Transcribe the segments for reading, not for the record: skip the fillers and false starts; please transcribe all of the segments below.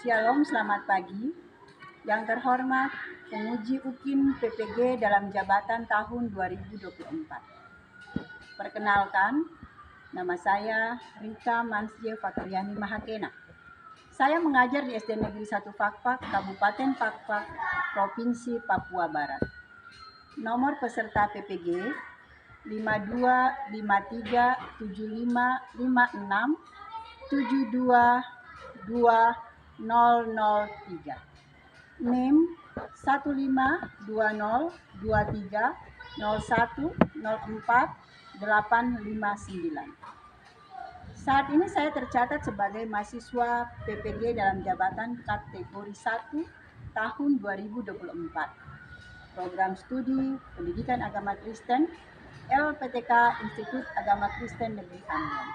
Shalom, selamat pagi. Yang terhormat, penguji UKIM PPG dalam jabatan tahun 2024. Perkenalkan, nama saya Rita Mansje Fatriani Mahakena. Saya mengajar di SD Negeri 1 Fakfak, Kabupaten Fakfak, Provinsi Papua Barat. Nomor peserta PPG 52537567220003. NIM 15202301040859. Saat ini saya tercatat sebagai mahasiswa PPG dalam jabatan kategori 1 tahun 2024. Program Studi Pendidikan Agama Kristen LPTK Institut Agama Kristen Negeri Ambon.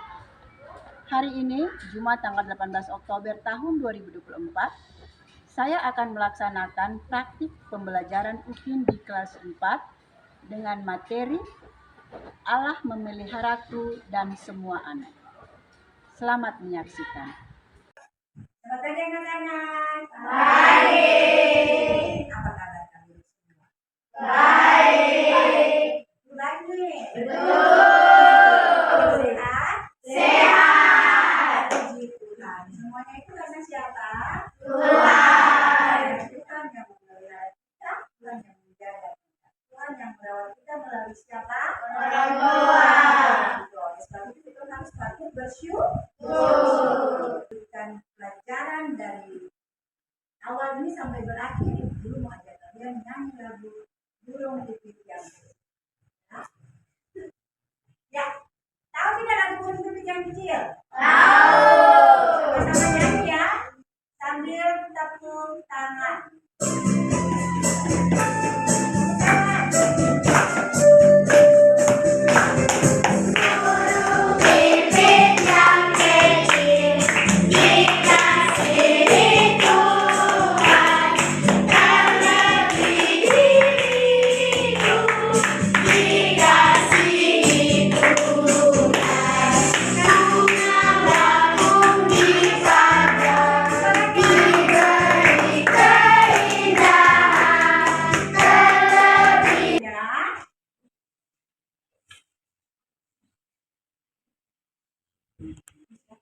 Hari ini, Jumat tanggal 18 Oktober tahun 2024, saya akan melaksanakan praktik pembelajaran UKIM di kelas 4 dengan materi Allah memeliharaku dan semua anak. Selamat menyaksikan. Selamat pagi anak-anak. Baik. Apa kabar kalian semua? Baik. Baik nih. Betul. Sehat? Sehat. Puji Tuhan. Semuanya itu karena siapa? Tuhan. Tuhan yang memelihara kita, Tuhan yang menjaga kita, Tuhan yang merawat kita melalui siapa? Orang tua. Oleh sebab itu kita harus patut bersyukur. Pelajaran dari awal ini sampai berakhir, dulu mau ajak kalian nyanyi lagu Burung Pipit yang Kecil. Ya, tahu tidak lagu Burung Pipit yang Kecil? Tahu. Sama-sama nyanyi ya, sambil tepuk tangan.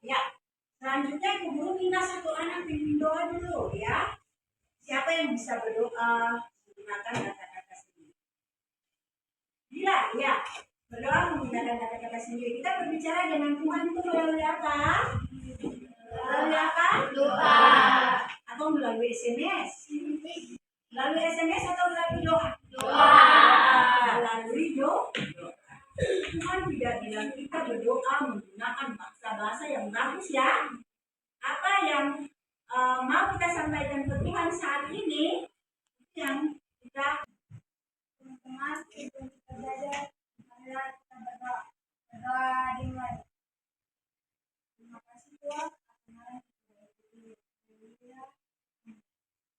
Ya, selanjutnya Ibu Guru minta satu anak bimbing doa dulu ya. Siapa yang bisa berdoa menggunakan kata-kata sendiri? Bila ya, berdoa menggunakan kata-kata sendiri. Kita berbicara dengan Tuhan itu melalui apa? Melalui apa? Doa. Atau melalui SMS? Melalui SMS atau melalui doa? Doa. Melalui doa. Tuhan tidak bilang kita berdoa menggunakan bahasa yang bagus ya. Apa yang mau kita sampaikan ke Tuhan saat ini yang kita teman-teman kita belajar adalah kita berdoa dimulai. Terima kasih Tuhan.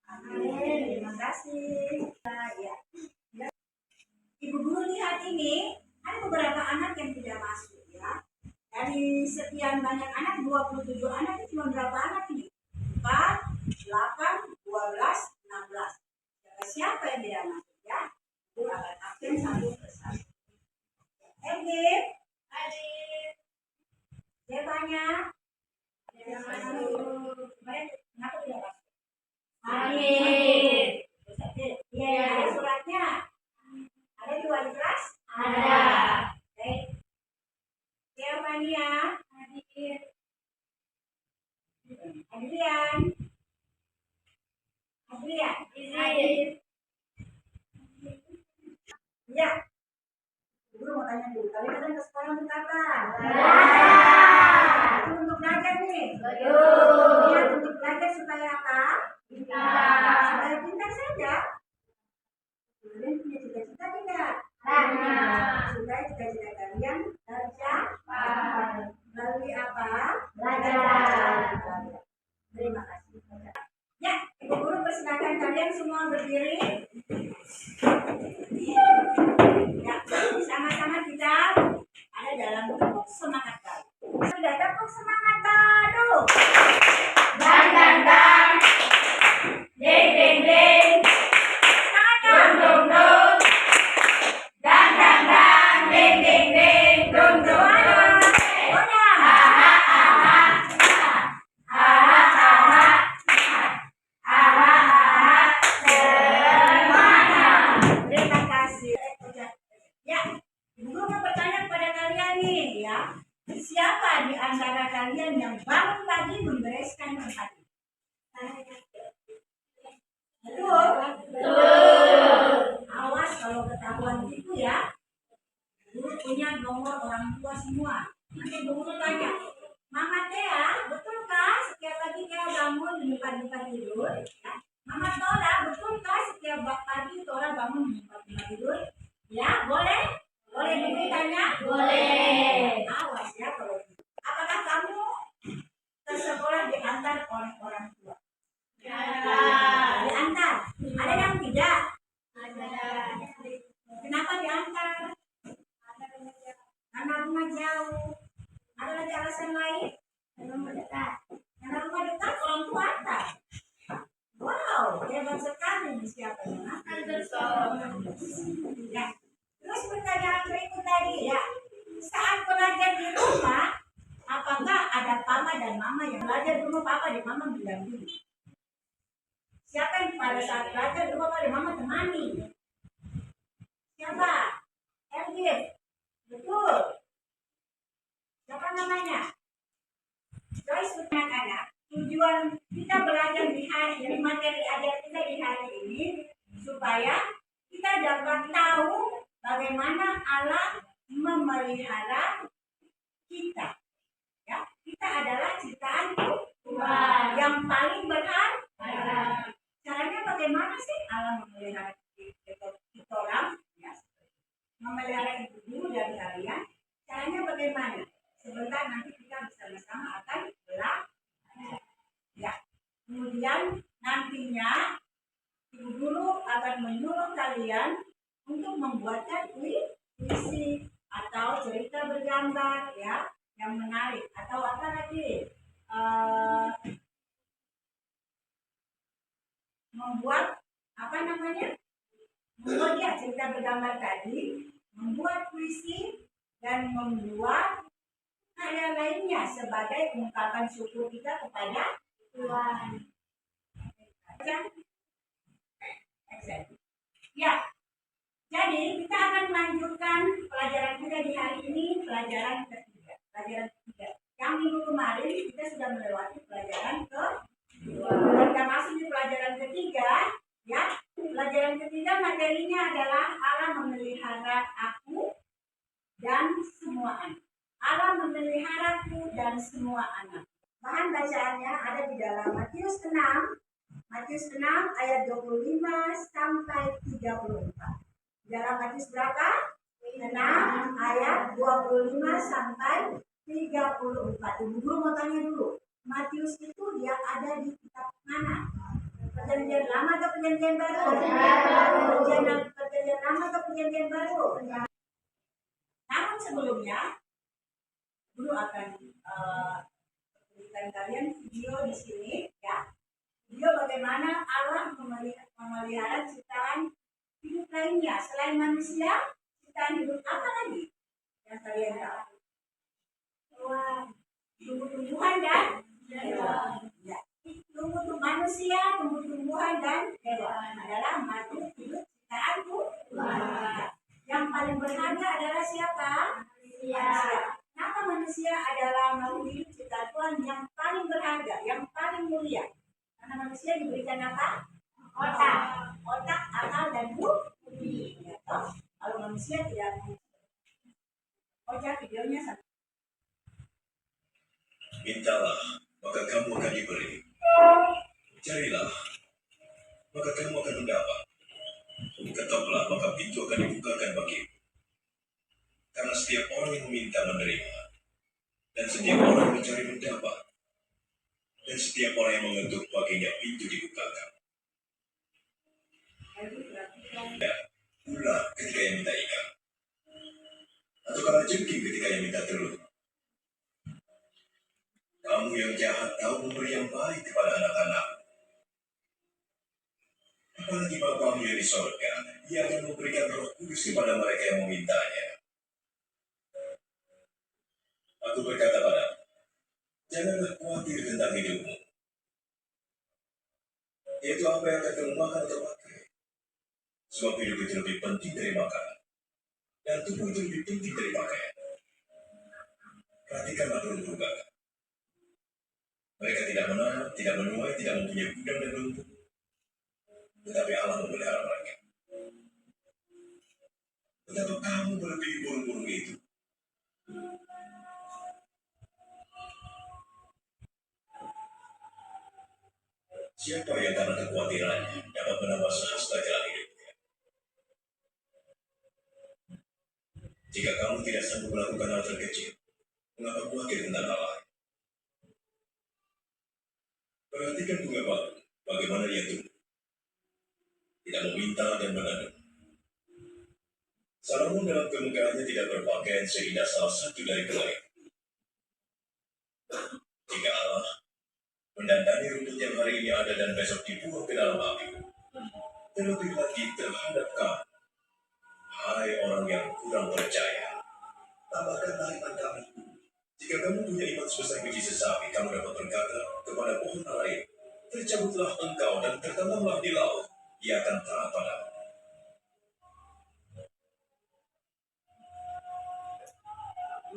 Amin. Terima kasih. Ya. Ibu Guru lihat ini. Ada beberapa anak yang tidak masuk ya. Dari sekian banyak anak, 27 anak itu cuma berapa anak nih? 4, 8, 12, 16. Siapa yang tidak masuk ya? Itu akan absen satu persatu. Edip. Devanya. Tidak masuk. Kenapa tidak masuk? Amin. Ya, ada suratnya. Ada dua di kelas? Ada. Baik. Germania hadir. Adrian. Hadir. Ya. Guru mau tanya dulu. Kalian datang ke sekolah untuk apa? Belajar. Itu untuk belajar nih. Betul. Ya, untuk belajar supaya apa? Pintar. Supaya pintar saja. Kalian punya cita-cita tidak? Supaya cita-cita kalian tercapai melalui apa? Belajar. Terima kasih. Ya, Ibu Guru persilakan kalian semua berdiri. Ya, sama-sama kita ada dalam tepuk semangat baru. Sudah tepuk semangat baru. Dan buat orang tua semua. Nanti guru tanya, Mama Tea, betulkah setiap pagi Tea bangun menyimpan tidur? Ya. Mama Tora, betulkah setiap pagi Tora bangun menyimpan tidur? Ya, boleh? Boleh diberikannya? Boleh. Awas ya kalau gitu. Apakah kamu ke sekolah diantar oleh orang tua? Ya. Diantar. Ada yang tidak? Ada. Kenapa diantar? Karena rumah jauh. Ada lagi alasan lain? Karena rumah dekat. Karena rumah dekat orang tua antar. Wow, hebat sekali nih siapa ya? Ya. Terus pertanyaan berikut tadi ya. Saat belajar di rumah, apakah ada papa dan mama yang belajar di rumah papa dan mama mendampingi? Siapa yang pada saat belajar di rumah papa dan mama temani? Siapa? Elvin. Betul. Siapa namanya? Joyce anak-anak. Tujuan kita belajar di hari ini, materi ajar kita di hari ini, supaya kita dapat tahu bagaimana Allah memelihara kita. Ya, kita adalah ciptaan Tuhan yang paling berharga. Caranya bagaimana sih Allah memelihara kita orang? Ya, memelihara ibu guru dari kalian. Caranya bagaimana? Sebentar nanti kita bersama-sama akan belajar. Ya, kemudian nantinya ibu guru akan menyuruh kalian untuk membuatkan puisi atau cerita bergambar ya yang menarik atau apa lagi membuat apa namanya membuat ya cerita bergambar tadi, membuat puisi dan membuat karya lainnya sebagai ungkapan syukur kita kepada Tuhan. Ya, jadi kita akan melanjutkan pelajaran kita di hari ini, pelajaran ketiga. Yang minggu kemarin kita sudah melewati pelajaran kedua. Kita masuk di pelajaran ketiga, ya. Pelajaran ketiga materinya adalah Allah memelihara aku dan semua anak. Allah memeliharaku dan semua anak. Bahan bacaannya ada di dalam Matius 6 ayat 25 sampai 34. Di dalam Matius berapa? 6 ayat 25 sampai 34. Ibu guru mau tanya dulu. Matius itu dia ada di kitab mana? Perjanjian lama atau perjanjian baru? Perjanjian lama atau perjanjian baru? Namun sebelumnya, guru akan berikan kalian video di sini, ya. Video bagaimana Allah memelihara ciptaan hidup lainnya selain manusia, ciptaan hidup apa lagi yang kalian tahu? Tumbuh-tumbuhan dan hewan. Ya. Tumbuh-tumbuhan manusia, tumbuh-tumbuhan dan hewan adalah makhluk hidup ciptaan Tuhan. Yang paling berharga adalah siapa? Manusia. Kenapa manusia adalah makhluk hidup ciptaan Tuhan yang paling berharga, yang paling mulia? Karena manusia diberikan apa? Otak, akal, dan budi. Ya, kalau manusia tidak videonya satu. Mintalah, maka kamu akan diberi. Carilah, maka kamu akan mendapat. Ketoklah, maka pintu akan dibukakan bagimu. Karena setiap orang yang meminta menerima, dan setiap orang yang mencari mendapat, dan setiap orang yang mengetuk baginya pintu dibukakan. Ya, ular ketika yang minta ikan, atau kalajengking ketika yang minta telur. Kamu yang jahat tahu memberi yang baik kepada anak-anak. Apalagi Bapamu yang di sorga, Ia akan memberikan Roh Kudus kepada mereka yang memintanya. Aku berkata padamu, janganlah khawatir tentang hidupmu, yaitu apa yang akan kamu makan atau pakai. Sebab hidup itu lebih penting dari makanan, dan tubuh itu lebih penting dari pakaian. Perhatikanlah burung-burung. Mereka tidak menanam, tidak menuai, tidak mempunyai gudang dan lumbung, tetapi Allah memelihara mereka. Betapa kamu melebihi burung-burung itu. Siapa yang karena kekhawatirannya dapat menambah sehasta jalan hidupnya? Jika kamu tidak sanggup melakukan hal terkecil, mengapa khawatir tentang hal lain? Perhatikan bunga batu, bagaimana dia tumbuh. Tidak meminta dan menanam. Salomon dalam kemegahannya tidak berpakaian seindah salah satu dari keduanya. Jika Allah mendandani rumput yang hari ini ada dan besok dibuang ke dalam api, terlebih lagi terhadap kamu, hai orang yang kurang percaya. Tambahkan iman kamu. Jika kamu punya iman sebesar biji sesawi, kamu dapat berkata kepada pohon ara itu, tercabutlah engkau dan tertanamlah di laut, ia akan taat padamu.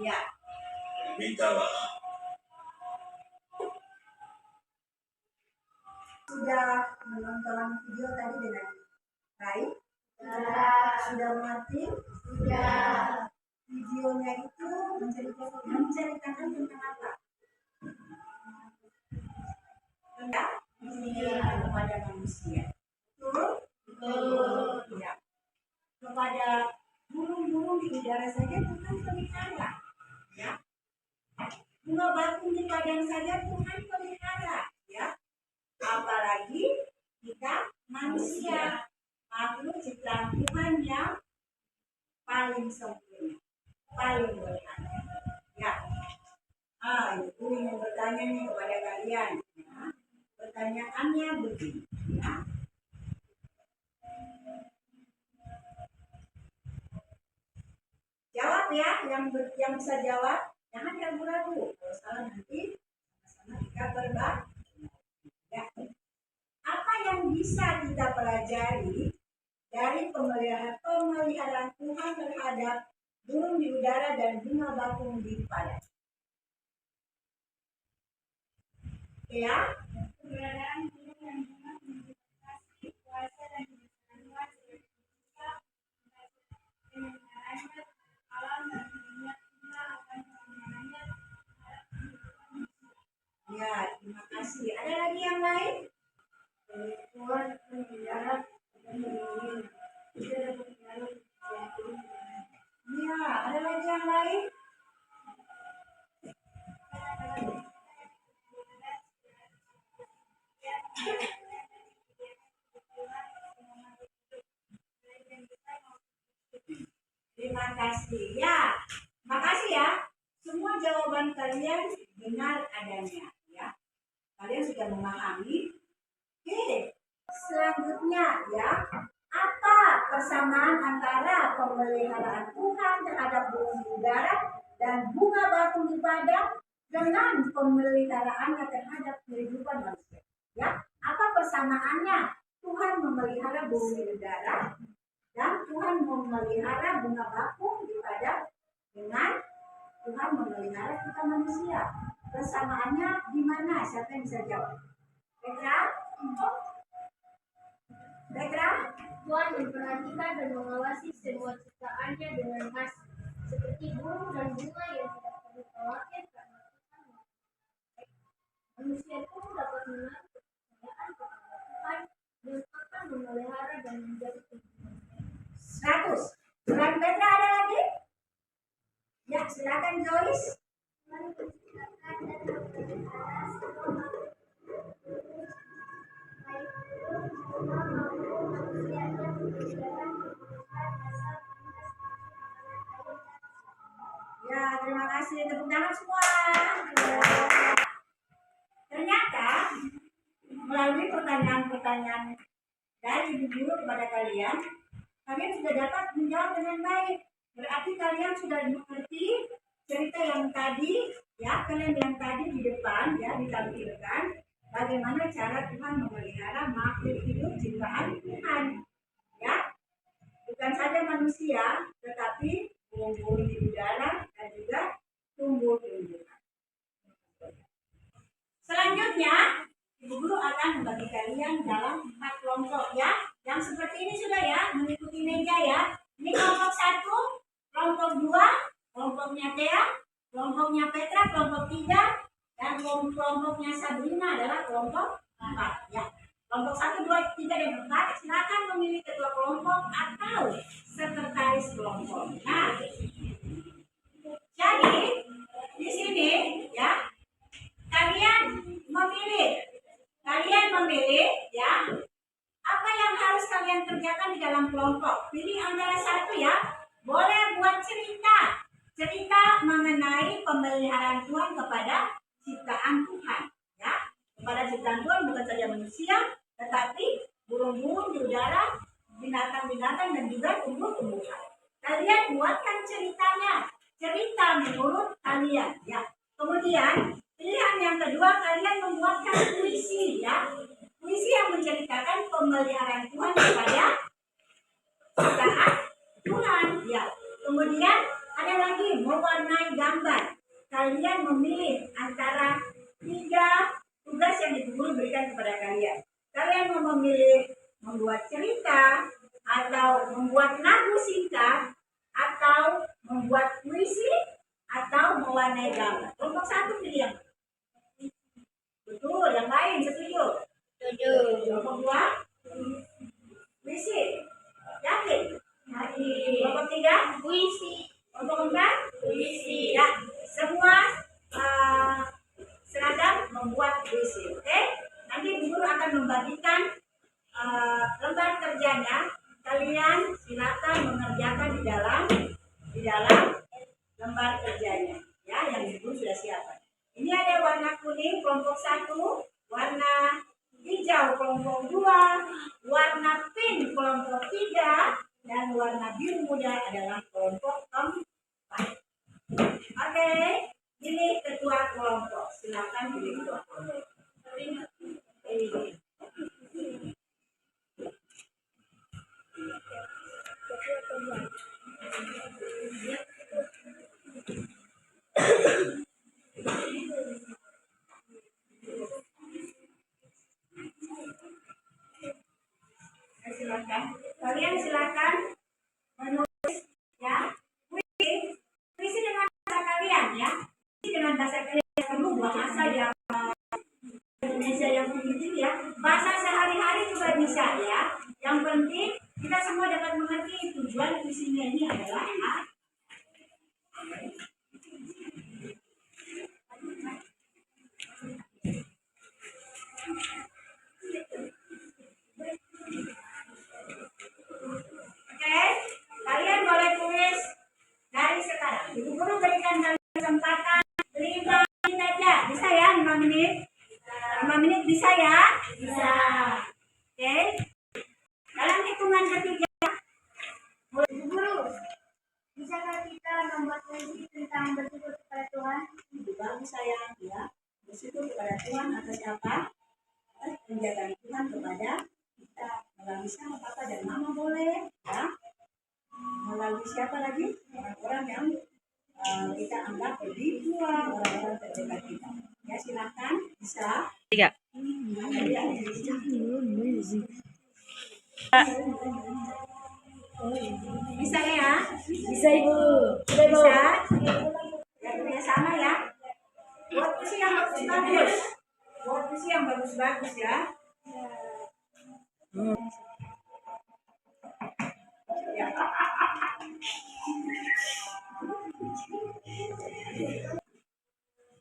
Ya, Mintalah. sudah menonton video tadi dengan baik? Sudah mengerti? Videonya itu menceritakan tentang apa? Tentang kepada manusia. Betul? Ya. Kepada burung-burung di udara saja Tuhan pelihara. Ya. Bunga bakung di padang saja Tuhan pelihara. Ya. Apalagi kita manusia, makhluk ciptaan Tuhan yang paling sempurna, paling berharga. Ya. Ibu ingin bertanya nih kepada kalian. Ya. Pertanyaannya begini. Ya. Jawab ya, yang bisa jawab. Jangan ragu-ragu. Kalau salah nanti sama-sama kita berbagi. Ya. Apa yang bisa kita pelajari dari pemeliharaan Tuhan terhadap burung di udara dan bunga bakung di padang? Ya, keberadaan burung dan bunga menjadi kuasa dan kebesaran Tuhan sebagai dengan alam dan dunia kita akan pemeliharannya. Ya, terima kasih. Ada lagi yang lain? Tuhan memelihara dan melindungi. Ya, ada lagi yang lain? Terima kasih. Ya, makasih ya. Semua jawaban kalian benar adanya. Ya, kalian sudah memahami. Oke, selanjutnya ya, apa persamaan antara pemeliharaan Tuhan terhadap burung di udara dan bunga bakung di padang dengan pemeliharaannya terhadap kehidupan manusia? Ya, apa persamaannya? Tuhan memelihara burung di udara dan Tuhan memelihara bunga bakung di padang dengan Tuhan memelihara kita manusia. Persamaannya di mana? Siapa yang bisa jawab? Petra? Tuhan memperhatikan dan mengawasi semua ciptaannya dengan khas, seperti burung dan bunga yang tidak perlu khawatir karena Tuhan memperhatikan. Manusia pun dapat menaruh kepercayaan kepada Tuhan dan akan memelihara dan menjaga kehidupan. 100. Selain Petra ada lagi? Ya, silakan Joyce. Tuhan menciptakan dan memelihara semua makhluk baik burung, bunga maupun manusia yang berkeliaran di permukaan asal lintas makanan air dan Ya, terima kasih. Tepuk tangan semua. Ternyata melalui pertanyaan-pertanyaan dari ibu guru kepada kalian, kalian sudah dapat menjawab dengan baik. Berarti kalian sudah mengerti cerita yang tadi, ya, kalian yang tadi di depan, ya, ditampilkan bagaimana cara Tuhan memelihara makhluk hidup ciptaan Tuhan, ya, bukan saja manusia, tetapi burung-burung di udara dan juga tumbuh-tumbuhan. Selanjutnya, ibu guru akan membagi kalian dalam 4 kelompok, ya, yang seperti ini sudah ya, mengikuti meja ya. Ini kelompok 1, kelompok 2, kelompoknya Tea, kelompoknya Petra, kelompok 3, dan kelompoknya Sabrina adalah kelompok 4. Ya. Kelompok 1, 2, 3, dan 4, silakan memilih ketua kelompok atau sekretaris kelompok. Nah, jadi di sini ya kalian memilih ya apa yang harus kalian kerjakan di dalam kelompok. Pilih antara satu ya. Boleh buat cerita mengenai pemeliharaan Tuhan kepada ciptaan Tuhan ya. Kepada ciptaan Tuhan bukan saja manusia, tetapi burung-burung di udara, binatang-binatang, dan juga tumbuh-tumbuhan. Kalian buatkan ceritanya, cerita menurut kalian ya. Kemudian pilihan yang kedua, kalian membuatkan puisi ya. Puisi yang menceritakan pemeliharaan Tuhan kepada ciptaan Tuhan ya. Kemudian ada lagi mewarnai gambar. Kalian memilih antara 3 tugas yang Ibu Guru berikan kepada kalian. Kalian mau memilih membuat cerita, atau membuat lagu singkat, atau membuat puisi, atau mewarnai gambar. Kelompok 1 pilih yang betul, yang lain setuju? Setuju. Kelompok 2 puisi. Yakin? Yakin. Kelompok 3 puisi. Kelompok 4 puisi. Ya, semua seragam membuat puisi. Oke? Nanti Bu Guru akan membagikan lembar kerjanya. Kalian silakan mengerjakan di dalam lembar kerjanya ya, yang Ibu sudah siapkan. Ini ada warna kuning kelompok 1, warna hijau kelompok 2, warna pink kelompok 3, dan warna biru muda adalah kelompok 4. Oke, ini ketua kelompok. Silakan pilih ketua kelompok. Silakan. Kalian silakan menulis ya. Puisi dengan bahasa kalian ya. Puisi dengan bahasa kalian, perlu bahasa yang Indonesia yang tinggi ya. Bahasa sehari-hari juga bisa ya. Yang penting kita semua dapat mengerti tujuan puisinya ini adalah Oke, kalian boleh tulis dari sekarang. Ibu Guru berikan kalian kesempatan 5 menit aja. Bisa ya 5 menit? 5 menit bisa ya? Bisa. Oke. Dalam hitungan ketiga, Ibu Guru, bisakah kita membuat puisi tentang bersyukur kepada Tuhan? itu bagus sayang ya. Bersyukur kepada Tuhan atas apa? Atas penjagaan Tuhan kepada kita. Melalui sama papa dan mama boleh ya. Melalui siapa lagi? Orang-orang yang kita anggap lebih tua, orang-orang terdekat kita. Ya silakan bisa. 3. Bisa ya? Bisa Ibu. Bisa. Ya punya sama ya. Buat puisi yang bagus-bagus. Buat puisi yang bagus-bagus ya. Ya.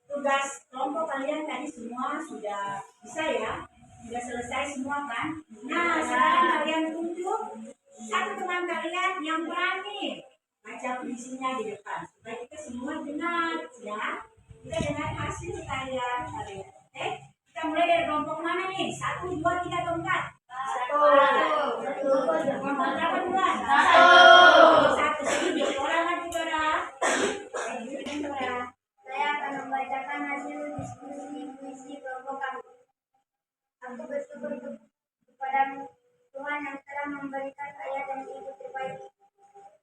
Tugas kelompok kalian tadi semua sudah bisa ya, sudah selesai semua kan? Nah sekarang kalian tunjuk satu teman kalian yang berani baca puisinya di depan supaya kita semua dengar ya, kita dengar hasil karya kalian. Oke, kita mulai dari kelompok mana nih? 1, 2, 3, atau 4? 1. Kelompok berapa duluan? 1. Sedikit orang lagi Dora. Saya akan membacakan hasil diskusi puisi kelompok kami. Aku bersyukur kepada Tuhan yang telah memberikan ayah dan ibu terbaik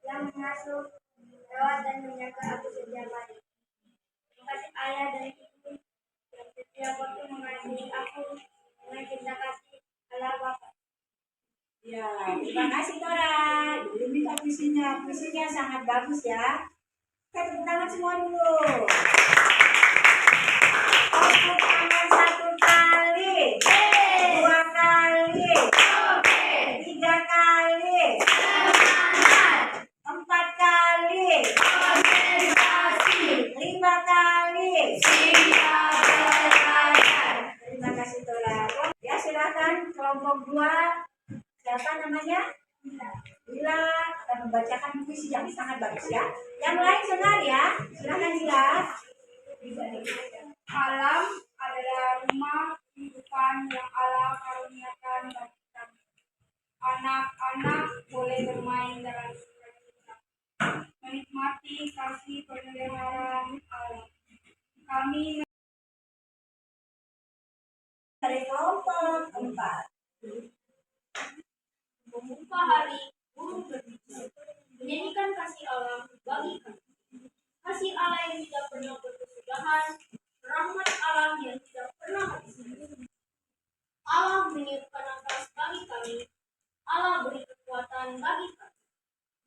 yang mengasuh, merawat, dan menjaga aku setiap hari. Terima kasih ayah dan ibu yang setiap waktu mengasihi aku dengan cinta kasih Allah Bapa. Ya, terima kasih Dora. Ibu minta puisinya sangat bagus ya. Tepuk tangan semua dulu. Tepuk tangan 1 kali, 2 kali, 3 kali, 4 kali, 5 kali. Terima kasih Tora. Ya silakan kelompok 2. Siapa namanya? Bila akan membacakan puisi yang sangat bagus ya. Yang lain dengar ya. Silakan Bila. Alam adalah rumah kehidupan yang Allah karuniakan bagi kami. Anak-anak boleh bermain dalam sukacita, menikmati kasih pemeliharaan Allah. Kami Dari kelompok 4. membuka hari burung berbisa, menyanyikan kasih Allah bagi kami. Kasih Allah yang tidak pernah berkesudahan, rahmat Allah yang tidak pernah habis. Allah meniupkan nafas bagi kami, Allah beri kekuatan bagi kami,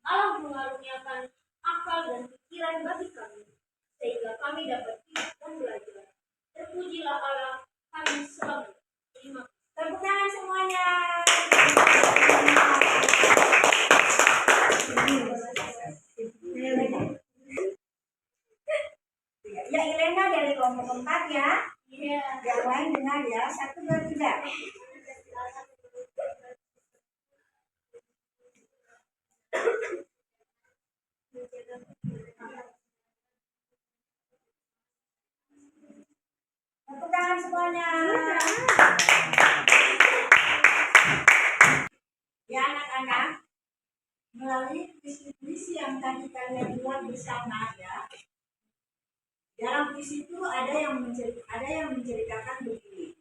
Allah mengaruniakan akal dan pikiran bagi kami, sehingga kami dapat hidup dan belajar. Terpujilah Allah, kami selalu. Terima kasih. Tepuk tangan semuanya. Ya Elena dari kelompok 4 ya. Iya. Yang lain dengar ya. 1, 2, 3. Tepuk tangan semuanya. Ya anak-anak, melalui puisi-puisi yang tadi kalian buat bersama ya. Dalam puisi itu ada yang menceritakan begini.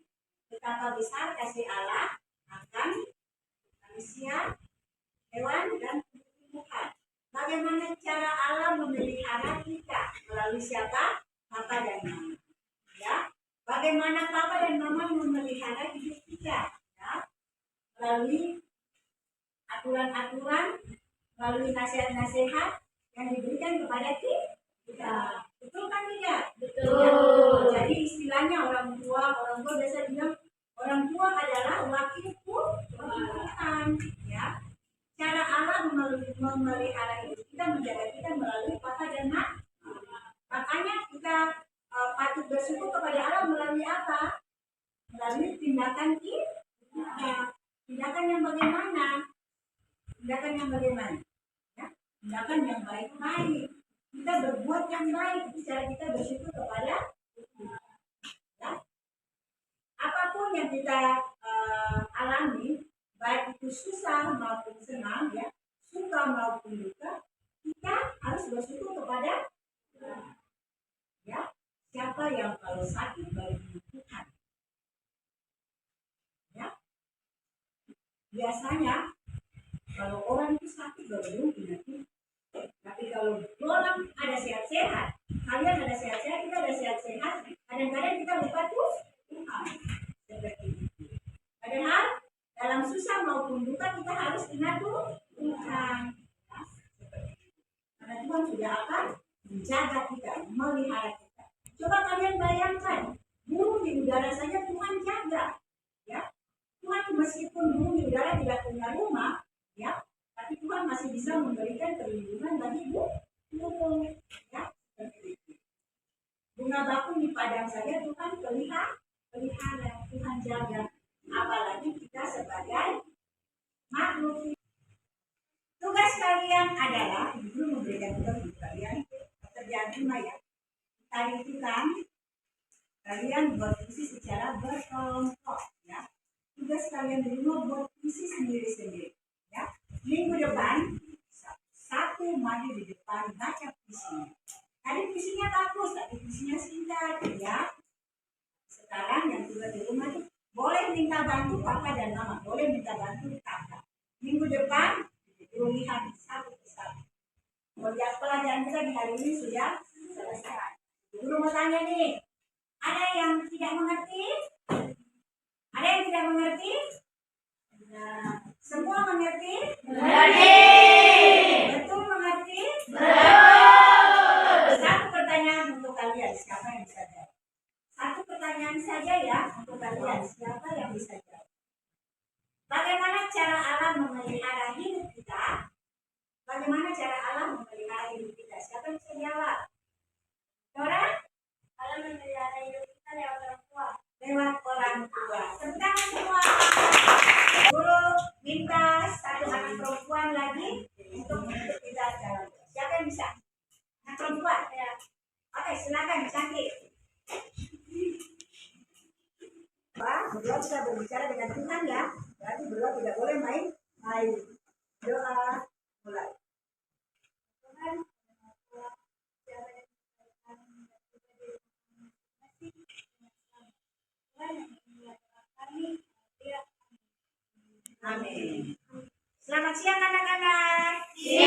Betapa besar kasih Allah akan manusia, hewan, dan tumbuhan. Bagaimana cara Allah memelihara kita? Melalui siapa? Papa dan Mama. Ya. Bagaimana Papa dan Mama memelihara hidup kita? Ya. Melalui aturan-aturan, melalui nasihat-nasihat yang diberikan kepada kita. Betul kan tidak? Betul. Jadi istilahnya orang tua biasa bilang orang tua adalah wakil Tuhan. Ya. Cara Allah memelihara hidup kita, menjaga kita melalui Papa dan Mama. Makanya kita patut bersyukur kepada Allah melalui apa? Melalui tindakan kita. Tindakan yang bagaimana? Tindakan yang bagaimana? Ya? Tindakan yang baik-baik. Kita berbuat yang baik. Itu cara kita bersyukur kepada Tuhan. Ya? Apapun yang kita alami, baik itu susah maupun senang, ya, suka maupun duka, kita harus bersyukur kepada Tuhan. Ya, siapa yang kalau sakit bagi Tuhan? Ya, biasanya kalau orang itu sakit baru penyakit. Tapi kalau orang ada sehat-sehat, kalian ada sehat-sehat, kita ada sehat-sehat, kadang-kadang kita lupa Tuhan. Seperti itu. Padahal dalam susah maupun duka kita harus ingat Tuhan. Karena Tuhan sudah akan menjaga kita, memelihara kita. Coba kalian bayangkan, burung di udara saja Tuhan jaga. Ya, Tuhan meskipun burung di udara tidak punya rumah, ya, tapi Tuhan masih bisa memberikan perlindungan bagi burung. Ya, seperti itu. Bunga bakung di padang saja Tuhan pelihara, Tuhan jaga. Apalagi kita sebagai makhluk. Tugas kalian adalah, Ibu memberikan tugas untuk kalian, pekerjaan rumah ya. Tadi itu kan, kalian buat puisi secara berkelompok ya. Tugas kalian di rumah buat puisi sendiri-sendiri ya. Minggu depan, satu maju di depan baca puisinya. Tadi puisinya bagus, tapi puisinya singkat ya. Sekarang yang tugas di rumah itu boleh minta bantu Papa dan Mama, boleh minta bantu Kakak. Minggu depan, lihat satu persatu. Pelajaran kita di hari ini sudah selesai. Guru mau tanya nih, ada yang tidak mengerti? Ada yang tidak mengerti? Nah, semua mengerti? Mengerti. Betul mengerti? Betul. pertanyaan saja ya untuk kalian. Siapa yang bisa jawab? Bagaimana cara Allah memelihara hidup kita? Bagaimana cara Allah memelihara hidup kita? Siapa yang bisa jawab? Dora? Allah memelihara hidup kita lewat orang tua. Lewat orang tua. Tepuk tangan semua. Guru minta satu anak perempuan lagi untuk mengikuti kita jalan. Siapa yang bisa? Anak perempuan? Ya. Oke, silakan cantik. Berdua kita berbicara dengan Tuhan ya. Berarti berdua tidak boleh main. Doa mulai. Tuhan, Amin. Selamat siang anak-anak. Siang.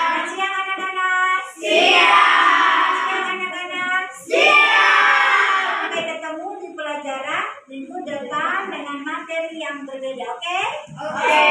Selamat siang anak-anak. Siang. Siang anak-anak. Siang. Sampai ketemu di pelajaran minggu depan dengan materi yang berbeda, oke? Oke.